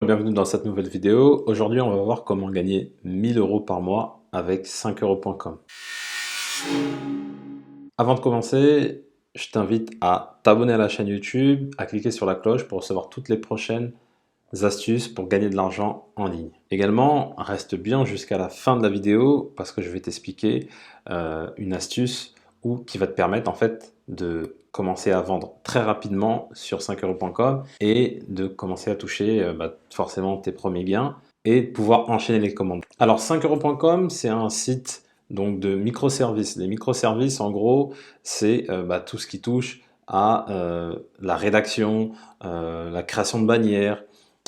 Bienvenue dans cette nouvelle vidéo. Aujourd'hui, on va voir comment gagner 1000 € par mois avec 5euros.com. Avant de commencer, je t'invite à t'abonner à la chaîne YouTube, à cliquer sur la cloche pour recevoir toutes les prochaines astuces pour gagner de l'argent en ligne. Également, reste bien jusqu'à la fin de la vidéo parce que je vais t'expliquer une astuce qui va te permettre en fait de commencer à vendre très rapidement sur 5euros.com et de commencer à toucher forcément tes premiers gains et de pouvoir enchaîner les commandes. Alors 5euros.com, c'est un site donc de microservices. Les microservices, en gros, c'est tout ce qui touche à la rédaction, la création de bannières,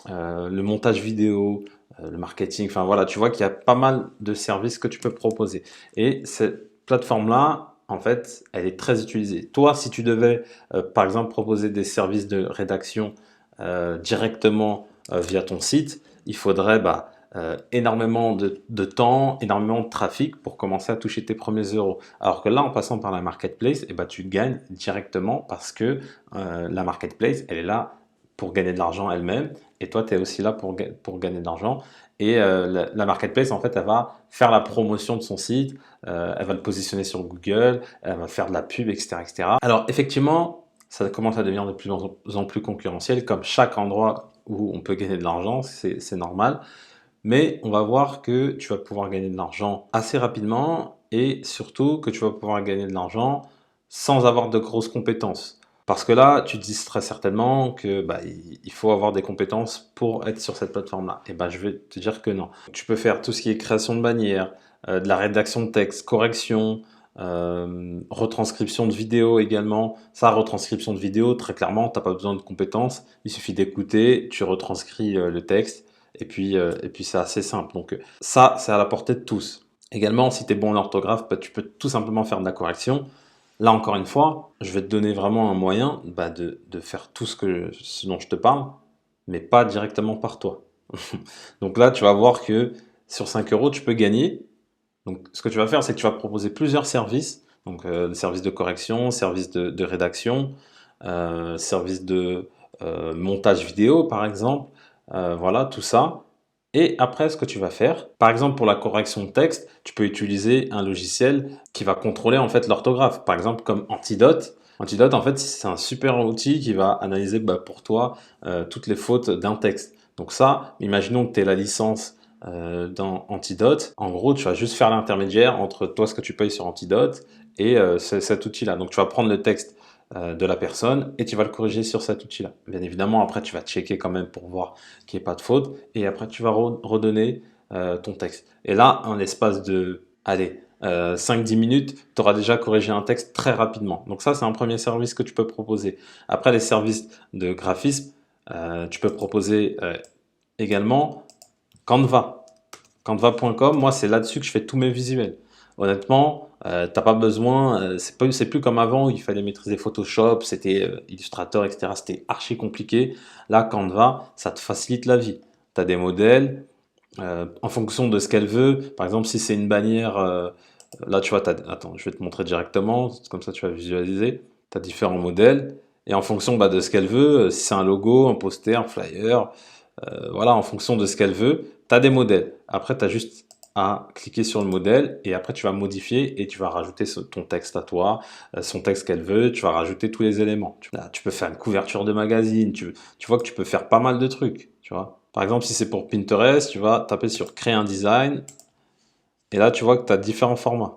le montage vidéo, le marketing, enfin voilà, tu vois qu'il y a pas mal de services que tu peux proposer. Et cette plateforme-là, en fait, elle est très utilisée. Toi, si tu devais, par exemple, proposer des services de rédaction directement via ton site, il faudrait énormément de temps, énormément de trafic pour commencer à toucher tes premiers euros. Alors que là, en passant par la marketplace, tu gagnes directement parce que la marketplace, elle est là pour gagner de l'argent elle-même et toi, tu es aussi là pour gagner de l'argent. Et la marketplace, en fait, elle va faire la promotion de son site, elle va le positionner sur Google, elle va faire de la pub, etc., etc. Alors, effectivement, ça commence à devenir de plus en plus concurrentiel, comme chaque endroit où on peut gagner de l'argent, c'est normal. Mais on va voir que tu vas pouvoir gagner de l'argent assez rapidement et surtout que tu vas pouvoir gagner de l'argent sans avoir de grosses compétences. Parce que là, tu te dis très certainement que il faut avoir des compétences pour être sur cette plateforme-là. Et je vais te dire que non. Tu peux faire tout ce qui est création de bannières, de la rédaction de texte, correction, retranscription de vidéo également. Ça, retranscription de vidéo, très clairement, tu n'as pas besoin de compétences. Il suffit d'écouter, tu retranscris le texte. Et puis c'est assez simple. Donc ça, c'est à la portée de tous. Également, si tu es bon en orthographe, tu peux tout simplement faire de la correction. Là, encore une fois, je vais te donner vraiment un moyen de faire tout ce dont je te parle, mais pas directement par toi. Donc là, tu vas voir que sur 5 euros, tu peux gagner. Donc ce que tu vas faire, c'est que tu vas proposer plusieurs services. Donc services de correction, services de rédaction, services de montage vidéo, par exemple. Voilà, tout ça. Et après, ce que tu vas faire, par exemple pour la correction de texte, tu peux utiliser un logiciel qui va contrôler en fait l'orthographe. Par exemple comme Antidote. Antidote, en fait, c'est un super outil qui va analyser pour toi toutes les fautes d'un texte. Donc ça, imaginons que tu aies la licence dans Antidote. En gros, tu vas juste faire l'intermédiaire entre toi, ce que tu payes sur Antidote, et cet outil-là. Donc tu vas prendre le texte de la personne et tu vas le corriger sur cet outil-là. Bien évidemment, après, tu vas checker quand même pour voir qu'il n'y ait pas de faute et après, tu vas redonner ton texte. Et là, en l'espace de, allez, 5-10 minutes, tu auras déjà corrigé un texte très rapidement. Donc ça, c'est un premier service que tu peux proposer. Après, les services de graphisme, tu peux proposer également Canva. Canva.com, moi, c'est là-dessus que je fais tous mes visuels. Honnêtement, t'as pas besoin, c'est plus comme avant où il fallait maîtriser Photoshop, c'était Illustrator, etc. C'était archi compliqué. Là, Canva, ça te facilite la vie. Tu as des modèles en fonction de ce qu'elle veut. Par exemple, si c'est une bannière, là, tu vois, attends, je vais te montrer directement, comme ça tu vas visualiser. Tu as différents modèles et en fonction de ce qu'elle veut, si c'est un logo, un poster, un flyer, voilà, en fonction de ce qu'elle veut, tu as des modèles. Après, tu as juste à cliquer sur le modèle et après tu vas modifier et tu vas rajouter ton texte à toi, son texte qu'elle veut, tu vas rajouter tous les éléments. Tu peux faire une couverture de magazine, tu vois que tu peux faire pas mal de trucs, tu vois. Par exemple, si c'est pour Pinterest, tu vas taper sur créer un design et là tu vois que tu as différents formats.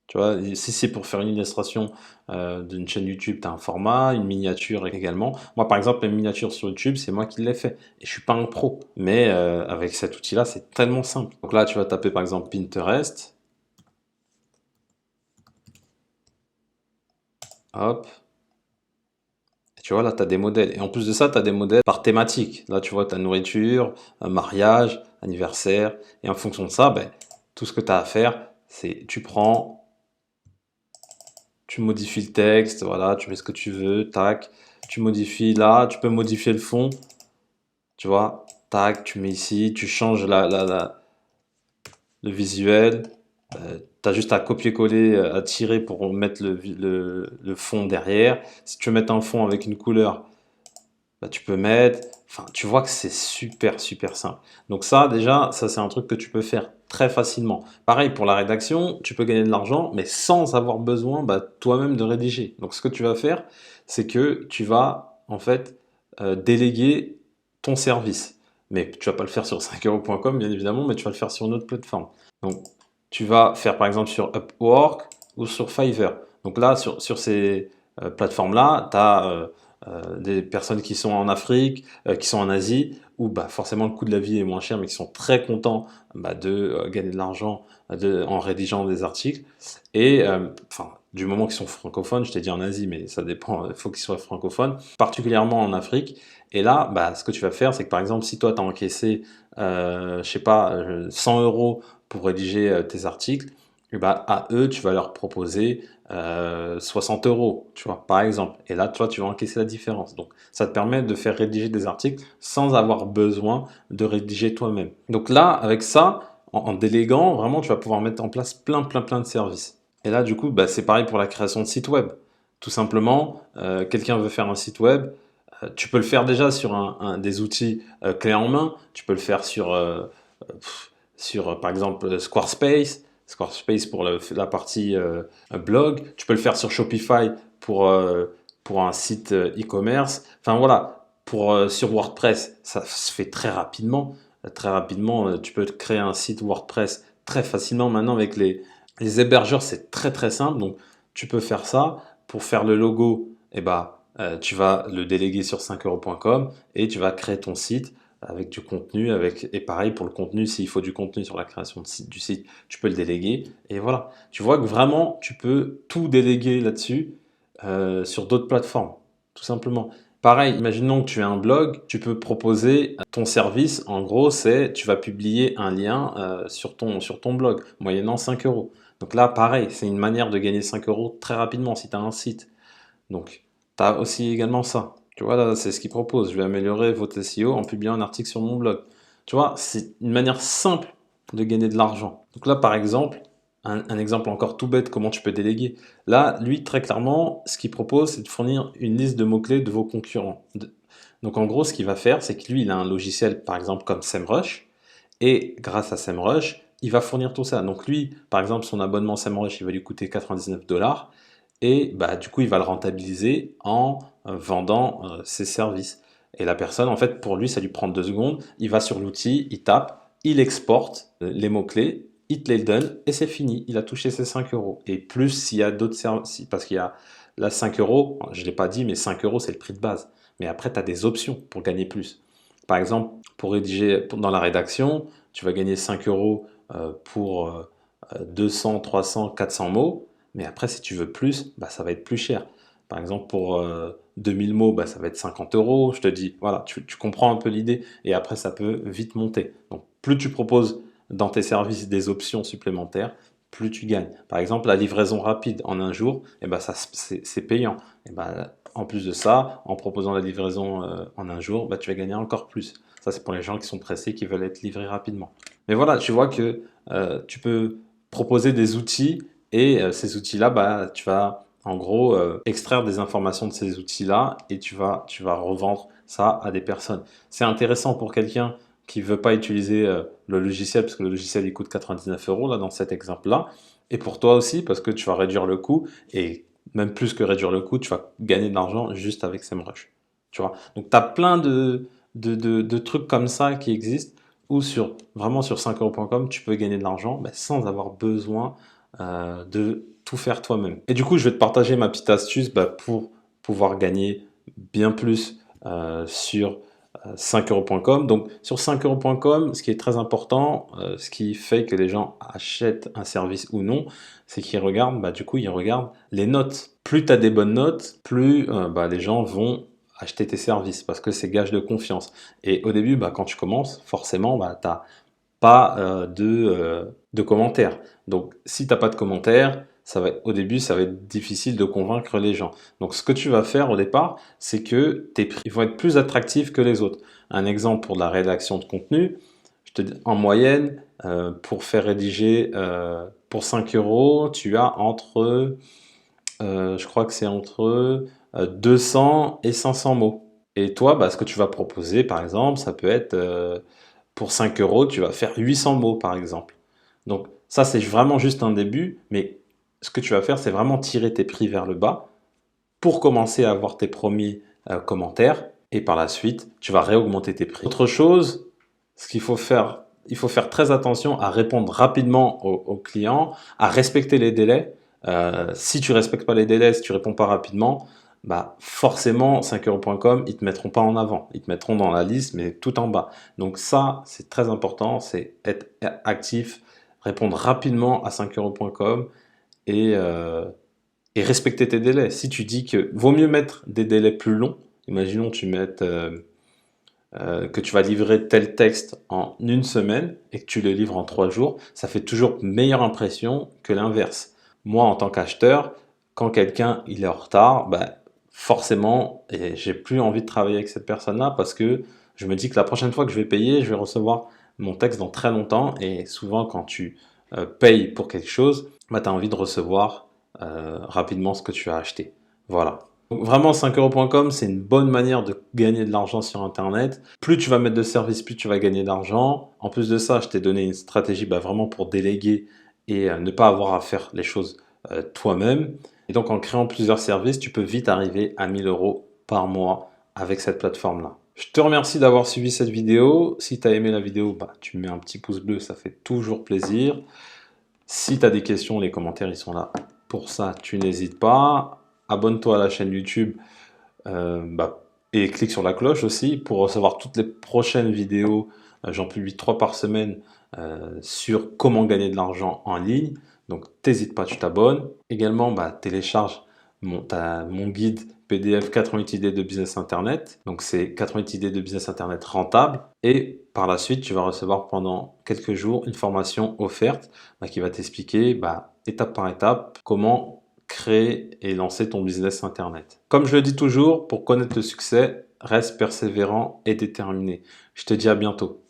Tu vois, si c'est pour faire une illustration d'une chaîne YouTube, tu as un format, une miniature également. Moi, par exemple, les miniatures sur YouTube, c'est moi qui l'ai fait. Et je suis pas un pro. Mais avec cet outil-là, c'est tellement simple. Donc là, tu vas taper par exemple Pinterest. Hop. Et tu vois, là, tu as des modèles. Et en plus de ça, tu as des modèles par thématique. Là, tu vois, tu as nourriture, mariage, anniversaire. Et en fonction de ça, tout ce que tu as à faire, c'est tu prends, tu modifies le texte, voilà, tu mets ce que tu veux, tac, tu modifies là, tu peux modifier le fond, tu vois, tac, tu mets ici, tu changes le visuel, tu as juste à copier-coller, à tirer pour mettre le fond derrière. Si tu veux mettre un fond avec une couleur, tu peux mettre, Enfin, tu vois que c'est super, super simple. Donc ça, déjà, ça c'est un truc que tu peux faire très facilement. Pareil pour la rédaction, tu peux gagner de l'argent, mais sans avoir besoin toi-même de rédiger. Donc ce que tu vas faire, c'est que tu vas en fait déléguer ton service. Mais tu vas pas le faire sur 5euros.com, bien évidemment, mais tu vas le faire sur une autre plateforme. Donc tu vas faire par exemple sur Upwork ou sur Fiverr. Donc là, sur ces plateformes-là, tu as des personnes qui sont en Afrique, qui sont en Asie, où forcément le coût de la vie est moins cher, mais qui sont très contents de gagner de l'argent en rédigeant des articles. Et enfin, du moment qu'ils sont francophones, je t'ai dit en Asie, mais ça dépend, il faut qu'ils soient francophones, particulièrement en Afrique. Et là, ce que tu vas faire, c'est que par exemple, si toi, tu as encaissé, je sais pas, 100 euros pour rédiger tes articles, et à eux, tu vas leur proposer 60 euros, tu vois, par exemple. Et là, toi, tu vas encaisser la différence. Donc, ça te permet de faire rédiger des articles sans avoir besoin de rédiger toi-même. Donc là, avec ça, en déléguant, vraiment, tu vas pouvoir mettre en place plein, plein, plein de services. Et là, du coup, c'est pareil pour la création de sites web. Tout simplement, quelqu'un veut faire un site web, tu peux le faire déjà sur des outils clés en main. Tu peux le faire sur par exemple, Squarespace. Squarespace pour la partie blog. Tu peux le faire sur Shopify pour un site e-commerce. Enfin voilà, sur WordPress, ça se fait très rapidement. Très rapidement, tu peux créer un site WordPress très facilement. Maintenant, avec les hébergeurs, c'est très très simple. Donc, tu peux faire ça. Pour faire le logo, tu vas le déléguer sur 5euros.com et tu vas créer ton site avec du contenu. Et pareil pour le contenu, s'il faut du contenu sur la création du site, tu peux le déléguer. Et voilà, tu vois que vraiment, tu peux tout déléguer là-dessus sur d'autres plateformes, tout simplement. Pareil, imaginons que tu as un blog, tu peux proposer ton service. En gros, c'est tu vas publier un lien sur ton blog, moyennant 5 euros. Donc là, pareil, c'est une manière de gagner 5 euros très rapidement si tu as un site. Donc, tu as aussi également ça. Tu vois, là, c'est ce qu'ils proposent. Je vais améliorer votre SEO en publiant un article sur mon blog. Tu vois, c'est une manière simple de gagner de l'argent. Donc là, par exemple, un exemple encore tout bête, comment tu peux déléguer. Là, lui, très clairement, ce qu'il propose, c'est de fournir une liste de mots-clés de vos concurrents. Donc en gros, ce qu'il va faire, c'est que lui, il a un logiciel, par exemple, comme SEMrush, et grâce à SEMrush, il va fournir tout ça. Donc lui, par exemple, son abonnement SEMrush, il va lui coûter 99 $. Et du coup, il va le rentabiliser en vendant ses services. Et la personne, en fait, pour lui, ça lui prend 2 secondes. Il va sur l'outil, il tape, il exporte les mots-clés, il te les donne et c'est fini. Il a touché ses 5 euros. Et plus s'il y a d'autres services, parce qu'il y a là 5 euros, je ne l'ai pas dit, mais 5 euros, c'est le prix de base. Mais après, tu as des options pour gagner plus. Par exemple, pour rédiger dans la rédaction, tu vas gagner 5 euros pour 200, 300, 400 mots. Mais après, si tu veux plus, ça va être plus cher. Par exemple, pour 2000 mots, ça va être 50 euros. Je te dis, voilà, tu comprends un peu l'idée. Et après, ça peut vite monter. Donc, plus tu proposes dans tes services des options supplémentaires, plus tu gagnes. Par exemple, la livraison rapide en un jour, ça, c'est payant. En plus de ça, en proposant la livraison en un jour, tu vas gagner encore plus. Ça, c'est pour les gens qui sont pressés, qui veulent être livrés rapidement. Mais voilà, tu vois que tu peux proposer des outils et ces outils-là, tu vas en gros extraire des informations de ces outils-là et tu vas revendre ça à des personnes. C'est intéressant pour quelqu'un qui veut pas utiliser le logiciel, parce que le logiciel il coûte 99 euros là dans cet exemple-là, et pour toi aussi parce que tu vas réduire le coût, et même plus que réduire le coût, tu vas gagner de l'argent juste avec SEMrush. Tu vois? Donc tu as plein de trucs comme ça qui existent, ou vraiment sur 5euros.com, tu peux gagner de l'argent sans avoir besoin de tout faire toi-même. Et du coup, je vais te partager ma petite astuce pour pouvoir gagner bien plus sur 5euros.com. Donc sur 5euros.com, ce qui est très important, ce qui fait que les gens achètent un service ou non, c'est qu'ils regardent, du coup, ils regardent les notes. Plus tu as des bonnes notes, plus les gens vont acheter tes services, parce que c'est gage de confiance. Et au début, quand tu commences, forcément, tu n'as pas de commentaires. Donc, si tu n'as pas de commentaires, au début, ça va être difficile de convaincre les gens. Donc, ce que tu vas faire au départ, c'est que tes prix vont être plus attractifs que les autres. Un exemple pour la rédaction de contenu, je te dis, en moyenne, pour faire rédiger pour 5 euros, tu as je crois que c'est entre 200 et 500 mots. Et toi, bah, ce que tu vas proposer, par exemple, ça peut être pour 5 euros, tu vas faire 800 mots, par exemple. Donc ça, c'est vraiment juste un début, mais ce que tu vas faire, c'est vraiment tirer tes prix vers le bas pour commencer à avoir tes premiers commentaires, et par la suite, tu vas réaugmenter tes prix. Autre chose, ce qu'il faut faire, il faut faire très attention à répondre rapidement aux clients, à respecter les délais. Si tu respectes pas les délais, si tu réponds pas rapidement, bah forcément 5euros.com, ils te mettront pas en avant, ils te mettront dans la liste, mais tout en bas. Donc ça, c'est très important, c'est être actif, répondre rapidement à 5euros.com et, et respecter tes délais. Si tu dis que vaut mieux mettre des délais plus longs, imaginons tu mettes que tu vas livrer tel texte en une semaine et que tu le livres en 3 jours, ça fait toujours meilleure impression que l'inverse. Moi, en tant qu'acheteur, quand quelqu'un il est en retard, bah, forcément, et j'ai plus envie de travailler avec cette personne-là parce que je me dis que la prochaine fois que je vais payer, je vais recevoir mon texte dans très longtemps. Et souvent, quand tu payes pour quelque chose, bah, tu as envie de recevoir rapidement ce que tu as acheté. Voilà. Donc vraiment 5euros.com, c'est une bonne manière de gagner de l'argent sur Internet. Plus tu vas mettre de services, plus tu vas gagner d'argent. En plus de ça, je t'ai donné une stratégie bah, vraiment pour déléguer et ne pas avoir à faire les choses toi-même. Et donc en créant plusieurs services, tu peux vite arriver à 1000 euros par mois avec cette plateforme-là. Je te remercie d'avoir suivi cette vidéo. Si tu as aimé la vidéo, bah, tu me mets un petit pouce bleu, ça fait toujours plaisir. Si tu as des questions, les commentaires ils sont là. Pour ça, tu n'hésites pas. Abonne-toi à la chaîne YouTube bah, et clique sur la cloche aussi pour recevoir toutes les prochaines vidéos. J'en publie 3 par semaine sur comment gagner de l'argent en ligne. Donc, t'hésites pas, tu t'abonnes. Également, bah, télécharge mon guide PDF 88 idées de business internet. Donc, c'est 88 idées de business internet rentable. Et par la suite, tu vas recevoir pendant quelques jours une formation offerte bah, qui va t'expliquer bah, étape par étape comment créer et lancer ton business internet. Comme je le dis toujours, pour connaître le succès, reste persévérant et déterminé. Je te dis à bientôt.